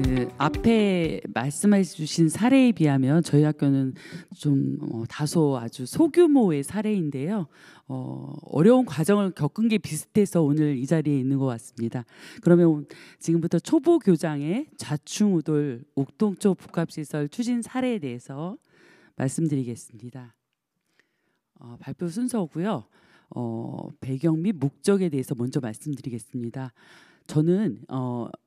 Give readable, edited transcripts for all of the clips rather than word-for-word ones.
그 앞에 말씀해 주신 사례에 비하면 저희 학교는 좀 다소 아주 소규모의 사례인데요. 어려운 과정을 겪은 게 비슷해서 오늘 이 자리에 있는 것 같습니다. 그러면 지금부터 초보 교장의 좌충우돌 옥동초 복합시설 추진 사례에 대해서 말씀드리겠습니다. 발표 순서고요. 배경 및 목적에 대해서 먼저 말씀드리겠습니다. 저는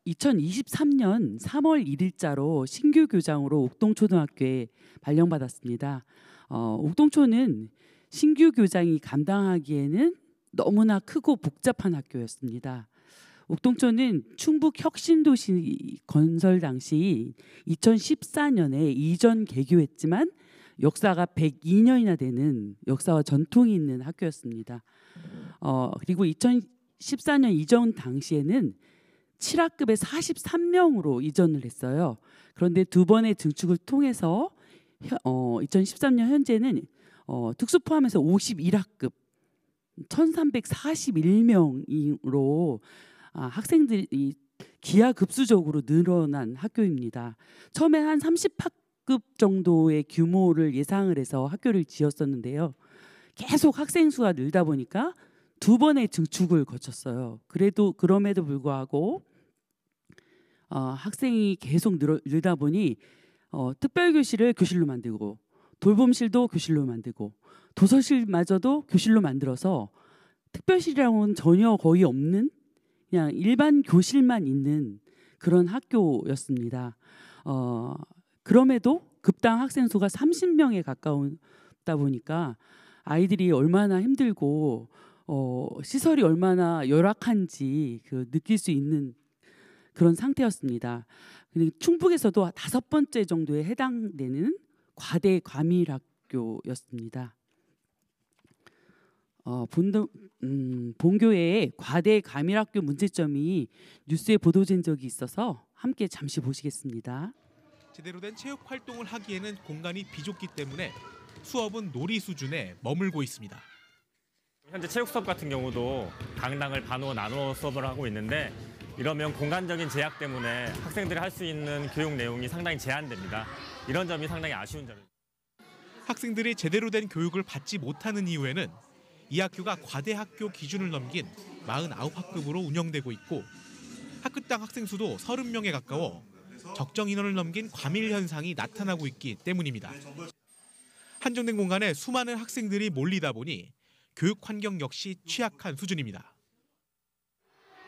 2023년 3월 1일자로 신규 교장으로 옥동초등학교에 발령받았습니다. 옥동초는 신규 교장이 감당하기에는 너무나 크고 복잡한 학교였습니다. 옥동초는 충북 혁신도시 건설 당시 2014년에 이전 개교했지만 역사가 102년이나 되는 역사와 전통이 있는 학교였습니다. 그리고 2014년 이전 당시에는 7학급에 43명으로 이전을 했어요. 그런데 두 번의 증축을 통해서 2013년 현재는 특수 포함해서 51학급 1341명으로 학생들이 기하급수적으로 늘어난 학교입니다. 처음에 한 30학급 정도의 규모를 예상을 해서 학교를 지었었는데요. 계속 학생 수가 늘다 보니까 두 번의 증축을 거쳤어요. 그럼에도 불구하고 학생이 계속 늘다 보니 특별교실을 교실로 만들고 돌봄실도 교실로 만들고 도서실마저도 교실로 만들어서 특별실이라고는 전혀 거의 없는 그냥 일반 교실만 있는 그런 학교였습니다. 그럼에도 급당 학생 수가 30명에 가까우다 보니까 아이들이 얼마나 힘들고 시설이 얼마나 열악한지 느낄 수 있는 그런 상태였습니다. 충북에서도 5번째 정도에 해당되는 과대 과밀학교였습니다. 본교의 과대 과밀학교 문제점이 뉴스에 보도된 적이 있어서 함께 잠시 보시겠습니다. 제대로 된 체육 활동을 하기에는 공간이 비좁기 때문에 수업은 놀이 수준에 머물고 있습니다. 현재 체육 수업 같은 경우도 강당을 반으로 나누어 수업을 하고 있는데 이러면 공간적인 제약 때문에 학생들이 할 수 있는 교육 내용이 상당히 제한됩니다. 이런 점이 상당히 아쉬운 점입니다. 학생들이 제대로 된 교육을 받지 못하는 이유에는 이 학교가 과대 학교 기준을 넘긴 49학급으로 운영되고 있고 학급당 학생 수도 30명에 가까워 적정 인원을 넘긴 과밀 현상이 나타나고 있기 때문입니다. 한정된 공간에 수많은 학생들이 몰리다 보니 교육 환경 역시 취약한 수준입니다.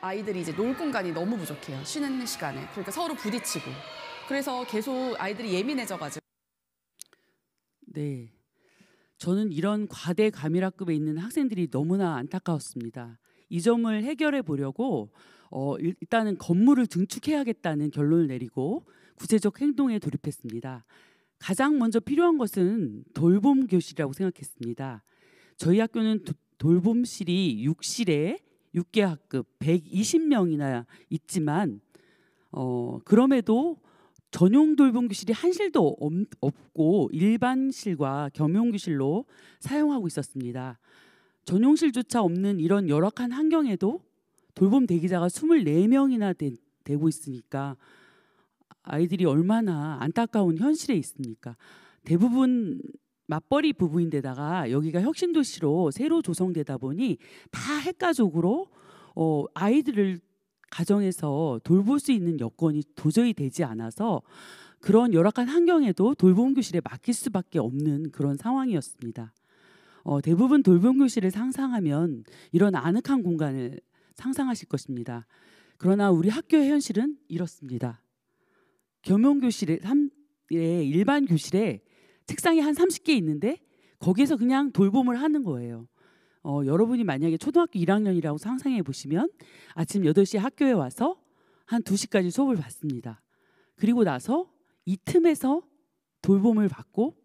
아이들이 이제 놀 공간이 너무 부족해요. 쉬는 시간에. 그러니까 서로 부딪히고. 그래서 계속 아이들이 예민해져가지고. 네, 저는 이런 과대 과밀학급에 있는 학생들이 너무나 안타까웠습니다. 이 점을 해결해 보려고 일단은 건물을 증축해야겠다는 결론을 내리고 구체적 행동에 돌입했습니다. 가장 먼저 필요한 것은 돌봄 교실이라고 생각했습니다. 저희 학교는 돌봄실이 6실에 6개 학급 120명이나 있지만 그럼에도 전용 돌봄 교실이 한 실도 없고 일반실과 겸용교실로 사용하고 있었습니다. 전용실조차 없는 이런 열악한 환경에도 돌봄 대기자가 24명이나 되고 있으니까 아이들이 얼마나 안타까운 현실에 있습니까? 대부분 맞벌이 부부인데다가 여기가 혁신도시로 새로 조성되다 보니 다 핵가족으로 아이들을 가정에서 돌볼 수 있는 여건이 도저히 되지 않아서 그런 열악한 환경에도 돌봄교실에 맡길 수밖에 없는 그런 상황이었습니다. 대부분 돌봄교실을 상상하면 이런 아늑한 공간을 상상하실 것입니다. 그러나 우리 학교의 현실은 이렇습니다. 겸용교실에 일반 교실에 책상이 한 30개 있는데 거기에서 그냥 돌봄을 하는 거예요. 여러분이 만약에 초등학교 1학년이라고 상상해 보시면 아침 8시에 학교에 와서 한 2시까지 수업을 받습니다. 그리고 나서 이 틈에서 돌봄을 받고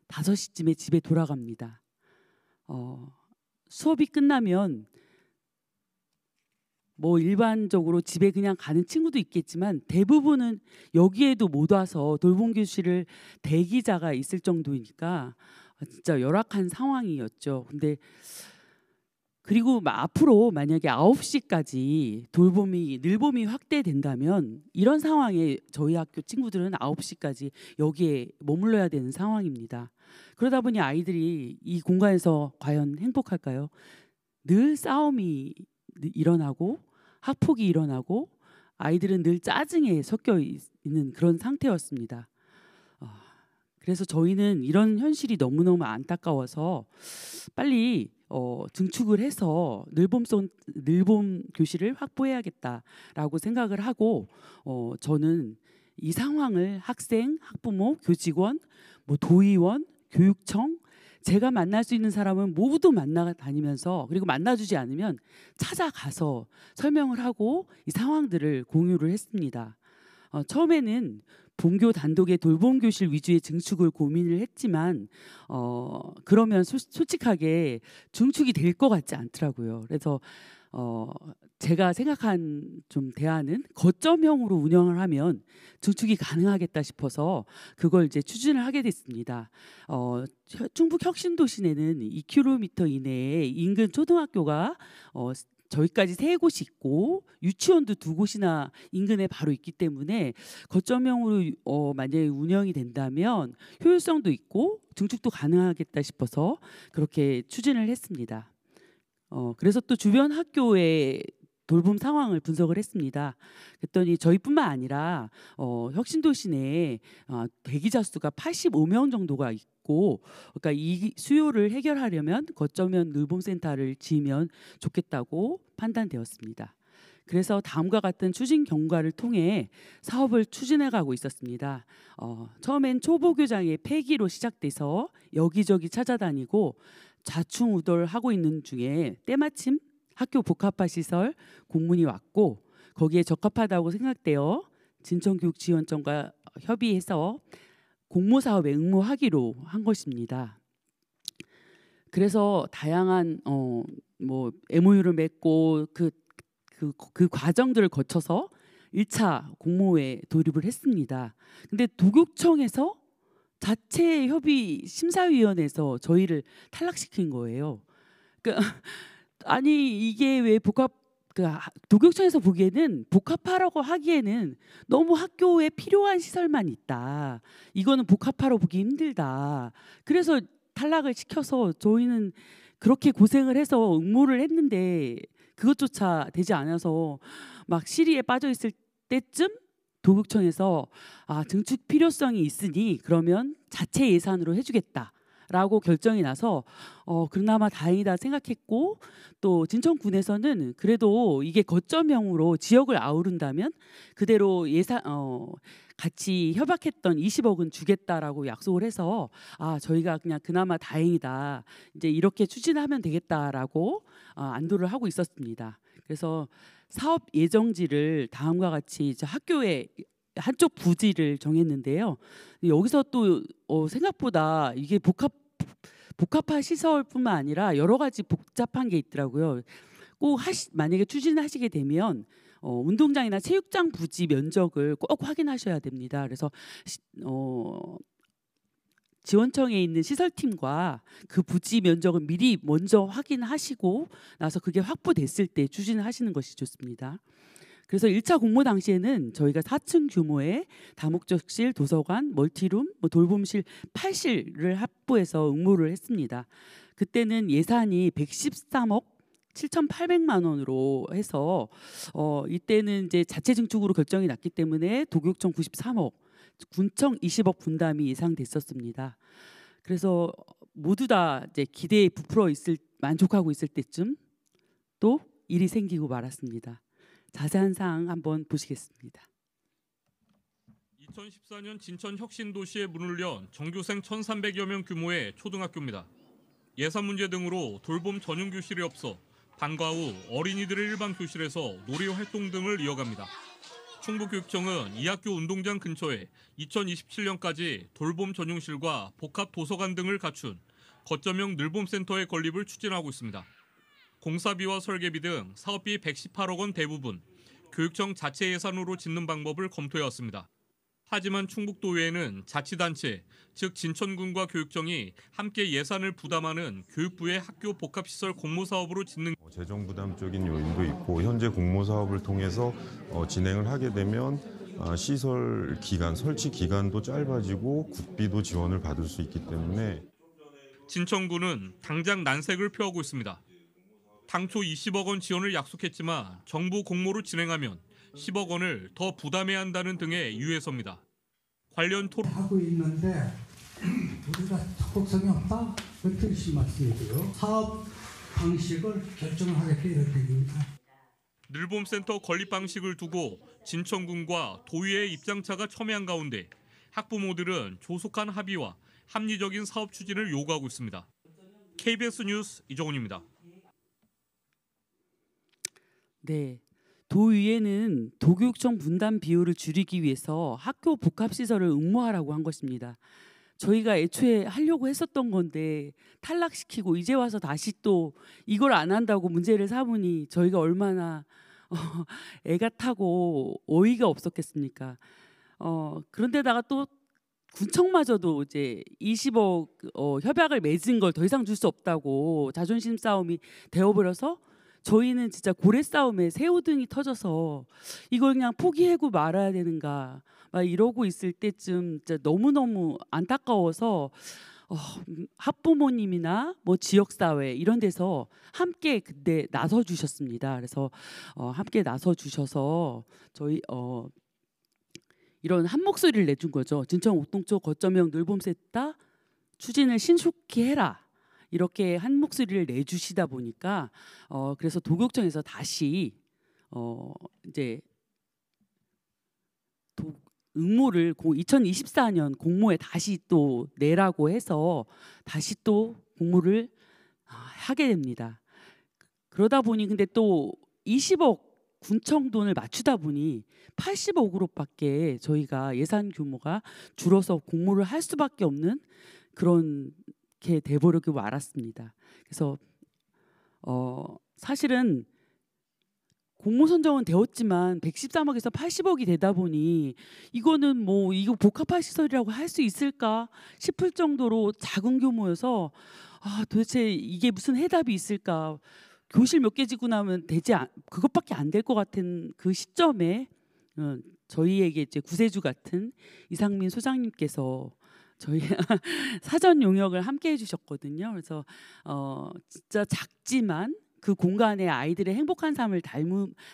5시쯤에 집에 돌아갑니다. 수업이 끝나면 뭐 일반적으로 집에 그냥 가는 친구도 있겠지만 대부분은 여기에도 못 와서 돌봄 교실을 대기자가 있을 정도이니까 진짜 열악한 상황이었죠. 근데 그리고 앞으로 만약에 9시까지 늘봄이 확대된다면 이런 상황에 저희 학교 친구들은 9시까지 여기에 머물러야 되는 상황입니다. 그러다 보니 아이들이 이 공간에서 과연 행복할까요? 늘 싸움이 일어나고 학폭이 일어나고 아이들은 늘 짜증에 섞여 있는 그런 상태였습니다. 그래서 저희는 이런 현실이 너무너무 안타까워서 빨리 증축을 해서 늘봄 교실을 확보해야겠다라고 생각을 하고 저는 이 상황을 학생, 학부모, 교직원, 도의원, 교육청 제가 만날 수 있는 사람은 모두 만나 다니면서 그리고 만나주지 않으면 찾아가서 설명을 하고 이 상황들을 공유를 했습니다. 처음에는 본교 단독의 돌봄 교실 위주의 증축을 고민을 했지만 그러면 솔직하게 증축이 될 것 같지 않더라고요. 그래서 제가 생각한 좀 대안은 거점형으로 운영을 하면 증축이 가능하겠다 싶어서 그걸 이제 추진을 하게 됐습니다. 충북 혁신도시 내는 2km 이내에 인근 초등학교가 저희까지 3곳이 있고 유치원도 2곳이나 인근에 바로 있기 때문에 거점형으로 만약에 운영이 된다면 효율성도 있고 증축도 가능하겠다 싶어서 그렇게 추진을 했습니다. 그래서 또 주변 학교의 돌봄 상황을 분석을 했습니다. 그랬더니 저희뿐만 아니라 혁신도시 내에 대기자 수가 85명 정도가 있고, 그러니까 이 수요를 해결하려면 거점형 늘봄센터를 지으면 좋겠다고 판단되었습니다. 그래서 다음과 같은 추진 경과를 통해 사업을 추진해가고 있었습니다. 처음엔 초보교장의 폐기로 시작돼서 여기저기 찾아다니고 좌충우돌하고 있는 중에 때마침 학교 복합화 시설 공문이 왔고 거기에 적합하다고 생각되어 진천교육지원청과 협의해서 공모사업에 응모하기로 한 것입니다. 그래서 다양한 MOU를 맺고 그 과정들을 거쳐서 1차 공모에 돌입을 했습니다. 근데 도교청에서 자체 협의 심사위원회에서 저희를 탈락시킨 거예요. 그러니까 아니 이게 왜 도교청에서 보기에는 복합화라고 하기에는 너무 학교에 필요한 시설만 있다. 이거는 복합화로 보기 힘들다. 그래서 탈락을 시켜서 저희는 그렇게 고생을 해서 응모를 했는데 그것조차 되지 않아서 막 시리에 빠져 있을 때쯤 도교청에서 증축 필요성이 있으니 그러면 자체 예산으로 해주겠다라고 결정이 나서 그나마 다행이다 생각했고 또 진천군에서는 그래도 이게 거점형으로 지역을 아우른다면 그대로 예산 같이 협약했던 20억은 주겠다라고 약속을 해서 저희가 그냥 그나마 다행이다 이제 이렇게 추진하면 되겠다라고 안도를 하고 있었습니다. 그래서 사업 예정지를 다음과 같이 이제 학교의 한쪽 부지를 정했는데요. 여기서 또 생각보다 이게 복합화 시설뿐만 아니라 여러 가지 복잡한 게 있더라고요. 꼭 만약에 추진하시게 되면 운동장이나 체육장 부지 면적을 꼭 확인하셔야 됩니다. 그래서 지원청에 있는 시설팀과 그 부지 면적을 미리 먼저 확인하시고 나서 그게 확보됐을 때 추진하시는 것이 좋습니다. 그래서 1차 공모 당시에는 저희가 4층 규모의 다목적실, 도서관, 멀티룸, 돌봄실 8실을 확보해서 응모를 했습니다. 그때는 예산이 113억 7,800만 원으로 해서 이때는 이제 자체 증축으로 결정이 났기 때문에 도교청 93억, 군청 20억 분담이 예상됐었습니다. 그래서 모두 다 이제 기대에 부풀어 만족하고 있을 때쯤 또 일이 생기고 말았습니다. 자세한 사항 한번 보시겠습니다. 2014년 진천 혁신도시에 문을 연 정교생 1,300여 명 규모의 초등학교입니다. 예산 문제 등으로 돌봄 전용 교실이 없어 방과 후 어린이들의 일반 교실에서 놀이 활동 등을 이어갑니다. 충북교육청은 이 학교 운동장 근처에 2027년까지 돌봄 전용실과 복합 도서관 등을 갖춘 거점형 늘봄센터의 건립을 추진하고 있습니다. 공사비와 설계비 등 사업비 118억 원 대부분 교육청 자체 예산으로 짓는 방법을 검토해왔습니다. 하지만 충북도의회는 자치단체, 즉 진천군과 교육청이 함께 예산을 부담하는 교육부의 학교 복합시설 공모사업으로 짓는 재정 부담적인 요인도 있고 현재 공모사업을 통해서 진행을 하게 되면 시설 기간, 설치 기간도 짧아지고 국비도 지원을 받을 수 있기 때문에 진천군은 당장 난색을 표하고 있습니다. 당초 20억 원 지원을 약속했지만 정부 공모를 진행하면 10억 원을 더 부담해야 한다는 등의 유예서입니다. 관련 토론 하고 있는데 우리가 적극성이 없다 이렇게 말씀이고요. 사업 방식을 결정을 하겠다 이렇게 됩니다. 늘봄센터 건립 방식을 두고 진천군과 도의회의 입장차가 첨예한 가운데 학부모들은 조속한 합의와 합리적인 사업 추진을 요구하고 있습니다. KBS 뉴스 이정훈입니다. 네, 도의회는 도교육청 분담 비율을 줄이기 위해서 학교 복합시설을 응모하라고 한 것입니다. 저희가 애초에 하려고 했었던 건데 탈락시키고 이제 와서 다시 또 이걸 안 한다고 문제를 삼으니 저희가 얼마나 애가 타고 어이가 없었겠습니까? 그런데다가 또 군청마저도 이제 20억 협약을 맺은 걸 더 이상 줄 수 없다고 자존심 싸움이 되어버려서 저희는 진짜 고래 싸움에 새우등이 터져서 이걸 그냥 포기하고 말아야 되는가 막 이러고 있을 때쯤 진짜 너무너무 안타까워서 학부모님이나 뭐 지역사회 이런 데서 함께 그때 나서 주셨습니다. 그래서 함께 나서 주셔서 저희 이런 한 목소리를 내준 거죠. 진천 옥동쪽 거점형 늘봄센터 추진을 신속히 해라. 이렇게 한 목소리를 내주시다 보니까 그래서 도교육청에서 다시 이제 응모를 2024년 공모에 다시 또 내라고 해서 다시 또 공모를 하게 됩니다. 그러다 보니 근데 또 20억 군청 돈을 맞추다 보니 80억으로밖에 저희가 예산 규모가 줄어서 공모를 할 수밖에 없는 그런 게 돼버리고 말았습니다. 그래서 사실은 공모 선정은 되었지만 113억에서 80억이 되다 보니 이거는 뭐 이거 복합화 시설이라고 할 수 있을까 싶을 정도로 작은 규모여서 도대체 이게 무슨 해답이 있을까? 교실 몇 개 짓고 나면 그것밖에 안 될 것 같은 그 시점에 저희에게 이제 구세주 같은 이상민 소장님께서 저희 사전 용역을 함께 해주셨거든요. 그래서 진짜 작지만 그 공간에 아이들의 행복한 삶을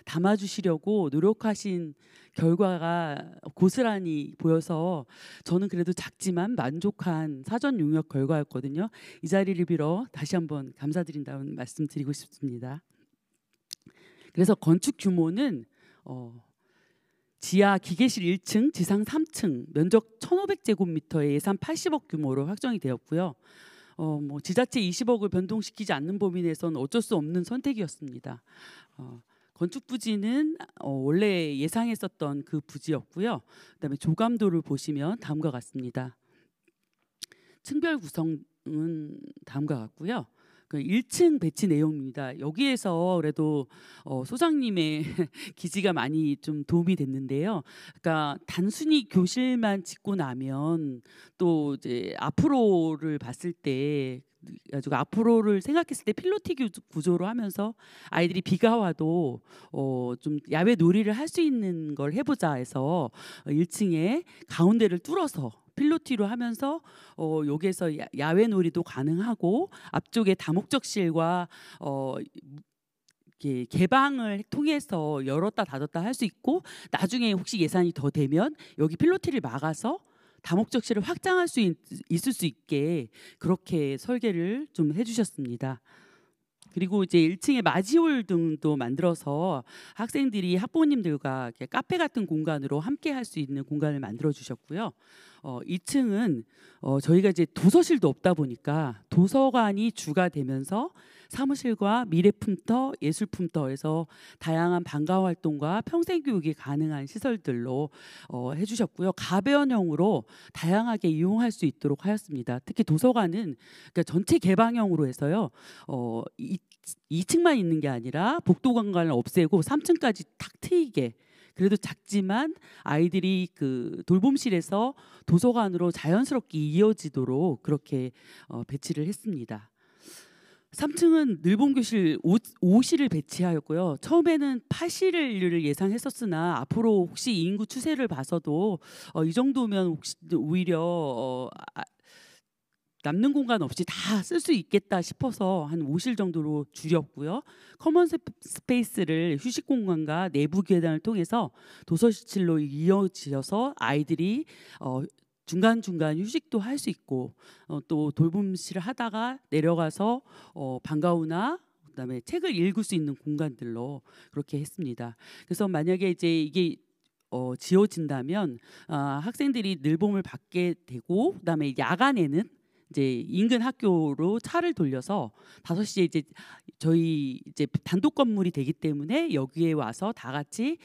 담아주시려고 노력하신 결과가 고스란히 보여서 저는 그래도 작지만 만족한 사전 용역 결과였거든요. 이 자리를 빌어 다시 한번 감사드린다는 말씀 드리고 싶습니다. 그래서 건축 규모는 지하 기계실 1층, 지상 3층, 면적 1,500제곱미터의 예산 80억 규모로 확정이 되었고요. 뭐 지자체 20억을 변동시키지 않는 범위 내에서는 어쩔 수 없는 선택이었습니다. 건축 부지는 원래 예상했었던 그 부지였고요. 그다음에 조감도를 보시면 다음과 같습니다. 층별 구성은 다음과 같고요. 그 1층 배치 내용입니다. 여기에서 그래도 소장님의 기지가 많이 좀 도움이 됐는데요. 그러니까 단순히 교실만 짓고 나면 또 이제 앞으로를 봤을 때 가지고 앞으로를 생각했을 때 필로티 구조로 하면서 아이들이 비가 와도 좀 야외 놀이를 할 수 있는 걸 해보자 해서 1층에 가운데를 뚫어서 필로티로 하면서 여기에서 야외 놀이도 가능하고 앞쪽에 다목적실과 개방을 통해서 열었다 닫았다 할 수 있고 나중에 혹시 예산이 더 되면 여기 필로티를 막아서 다목적실을 확장할 수 있을 수 있게 그렇게 설계를 좀 해주셨습니다. 그리고 이제 1층에 마지홀 등도 만들어서 학생들이 학부모님들과 카페 같은 공간으로 함께 할 수 있는 공간을 만들어 주셨고요. 2층은 저희가 이제 도서실도 없다 보니까 도서관이 주가 되면서 사무실과 미래품터, 예술품터에서 다양한 방과 활동과 평생교육이 가능한 시설들로 해주셨고요. 가변형으로 다양하게 이용할 수 있도록 하였습니다. 특히 도서관은 그러니까 전체 개방형으로 해서요. 2층만 있는 게 아니라 복도 공간을 없애고 3층까지 탁 트이게 그래도 작지만 아이들이 그 돌봄실에서 도서관으로 자연스럽게 이어지도록 그렇게 배치를 했습니다. 3층은 늘봄교실 5실을 배치하였고요. 처음에는 8실을 예상했었으나 앞으로 혹시 이 인구 추세를 봐서도 이 정도면 혹시 오히려 남는 공간 없이 다 쓸 수 있겠다 싶어서 한 5실 정도로 줄였고요. 커먼 스페이스를 휴식 공간과 내부 계단을 통해서 도서실로 이어지어서 아이들이 중간중간 휴식도 할 수 있고 또 돌봄실을 하다가 내려가서 방과 후나 그다음에 책을 읽을 수 있는 공간들로 그렇게 했습니다. 그래서 만약에 이제 이게 지어진다면 학생들이 늘봄을 받게 되고 그다음에 야간에는 이제 인근 학교로 차를 돌려서 5시에 이제 저희 이제 단독 건물이 되기 때문에 여기에 와서 다 같이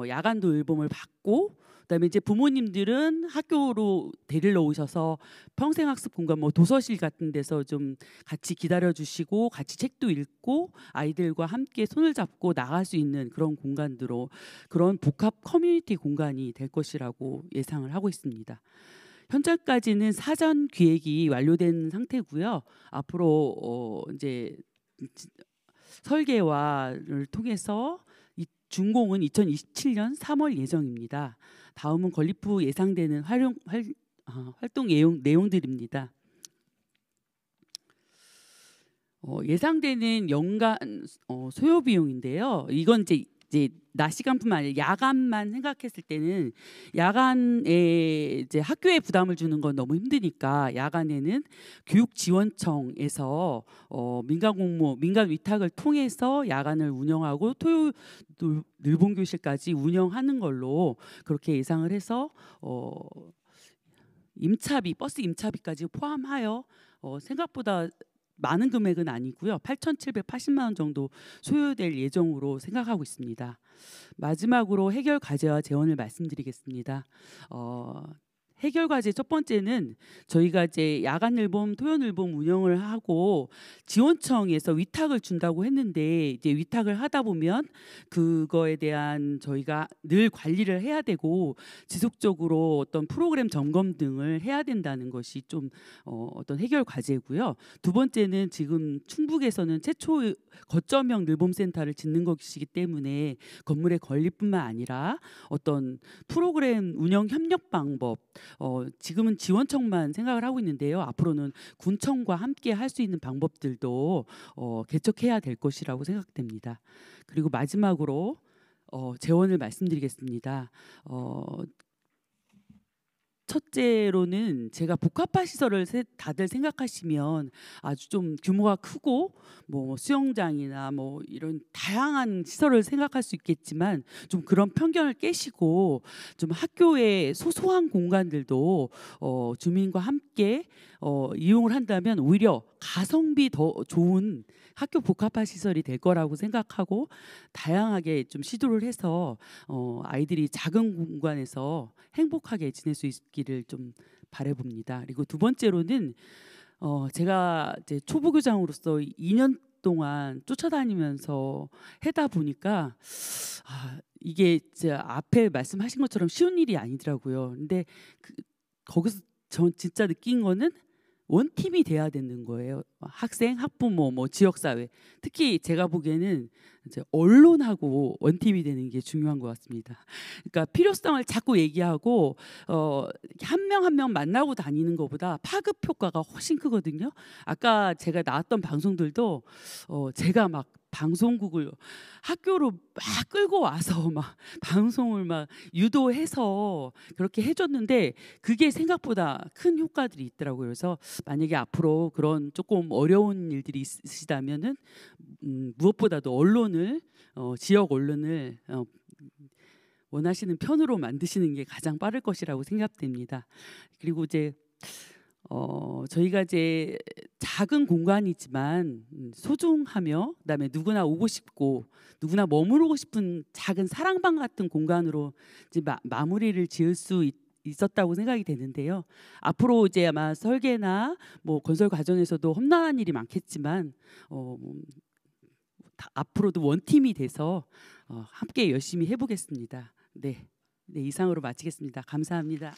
야간 돌봄을 받고 그다음에 이제 부모님들은 학교로 데리러 오셔서 평생학습 공간 뭐 도서실 같은 데서 좀 같이 기다려 주시고 같이 책도 읽고 아이들과 함께 손을 잡고 나갈 수 있는 그런 공간들로 그런 복합 커뮤니티 공간이 될 것이라고 예상을 하고 있습니다. 현재까지는 사전 기획이 완료된 상태고요. 앞으로 이제 설계와를 통해서 준공은 2027년 3월 예정입니다. 다음은 건립 후 예상되는 활동 내용들입니다. 예상되는 연간 소요 비용인데요. 이건 이제 낮 시간뿐만 아니라 야간만 생각했을 때는 야간에 이제 학교에 부담을 주는 건 너무 힘드니까 야간에는 교육지원청에서 민간 위탁을 통해서 야간을 운영하고 토요 늘봄교실까지 운영하는 걸로 그렇게 예상을 해서 버스 임차비까지 포함하여 생각보다 많은 금액은 아니고요. 8,780만 원 정도 소요될 예정으로 생각하고 있습니다. 마지막으로 해결 과제와 재원을 말씀드리겠습니다. 해결 과제 첫 번째는 저희가 이제 야간 늘봄, 토요 늘봄 운영을 하고 지원청에서 위탁을 준다고 했는데 이제 위탁을 하다 보면 그거에 대한 저희가 늘 관리를 해야 되고 지속적으로 어떤 프로그램 점검 등을 해야 된다는 것이 좀 어떤 해결 과제고요. 두 번째는 지금 충북에서는 최초 거점형 늘봄센터를 짓는 것이기 때문에 건물의 건립뿐만 아니라 어떤 프로그램 운영 협력 방법 지금은 지원청만 생각을 하고 있는데요. 앞으로는 군청과 함께 할 수 있는 방법들도 개척해야 될 것이라고 생각됩니다. 그리고 마지막으로 재원을 말씀드리겠습니다. 첫째로는 제가 복합화 시설을 다들 생각하시면 아주 좀 규모가 크고 뭐 수영장이나 뭐 이런 다양한 시설을 생각할 수 있겠지만 좀 그런 편견을 깨시고 좀 학교의 소소한 공간들도 주민과 함께 이용을 한다면 오히려 가성비 더 좋은 학교 복합화 시설이 될 거라고 생각하고 다양하게 좀 시도를 해서 아이들이 작은 공간에서 행복하게 지낼 수 있기를 좀 바라봅니다. 그리고 두 번째로는 제가 이제 초보교장으로서 2년 동안 쫓아다니면서 하다 보니까 이게 이제 앞에 말씀하신 것처럼 쉬운 일이 아니더라고요. 근데 거기서 전 진짜 느낀 거는 원팀이 돼야 되는 거예요. 학생, 학부모, 뭐 지역사회. 특히 제가 보기에는 이제 언론하고 원팀이 되는 게 중요한 것 같습니다. 그러니까 필요성을 자꾸 얘기하고 한 명 한 명 만나고 다니는 것보다 파급 효과가 훨씬 크거든요. 아까 제가 나왔던 방송들도 제가 막 방송국을 학교로 막 끌고 와서 막 방송을 막 유도해서 그렇게 해줬는데 그게 생각보다 큰 효과들이 있더라고요. 그래서 만약에 앞으로 그런 조금 어려운 일들이 있으시다면은 무엇보다도 언론을 지역 언론을 원하시는 편으로 만드시는 게 가장 빠를 것이라고 생각됩니다. 그리고 이제 저희가 이제 작은 공간이지만 소중하며 그다음에 누구나 오고 싶고 누구나 머무르고 싶은 작은 사랑방 같은 공간으로 이제 마무리를 지을 수 있었다고 생각이 되는데요. 앞으로 이제 아마 설계나 뭐 건설 과정에서도 험난한 일이 많겠지만 앞으로도 원팀이 돼서 함께 열심히 해보겠습니다. 네, 이상으로 마치겠습니다. 감사합니다.